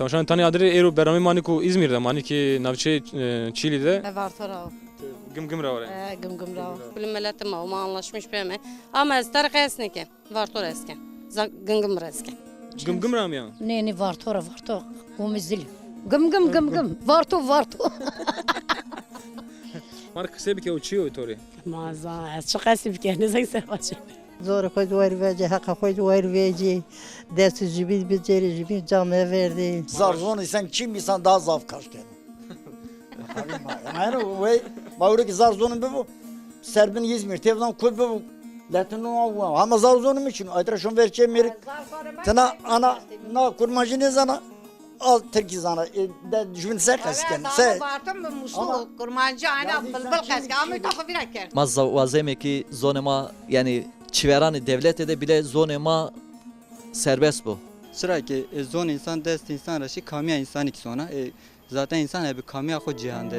Aşan tane adre ero berami mani ku İzmir'de mani ki navçe Çili'de Vartora. gım ra var. Gım rao. Kul milletim ama anlaşmış beme. Ama estar kesnike. Vartor eski. Gım eski. Gım ra mı ya? Ne vartora. Umizli. Gım. Varto. Mar kısa bir ke uçuyor itori. Maza. Çok eski bir kendine sevacı. Zor koydu var verci, haka koydu var verci. Desti jibil beceri jibil canlıya verdi. Zarzon isen kim insan daha zaf kaçken. Yani ve bağırıyor ki Zarzon'un bu Serbin İzmir tevdan kulübü bu. Latin o ama Zarzon'un için adraşon vereceğim yeri. Sana ana na kurmacı ne zana al Türkiye zana de jün sekasken. Se Vartım muslu kurmancı ana bılbıl kaske ama tafa biraker. Mazza vazemeki zonema yani çiverani devlet de bile zonema serbest bu. Sıra ki zon insan dest insan raşi kamya insan iki sonra zaten insan hep kamya ko cihanda.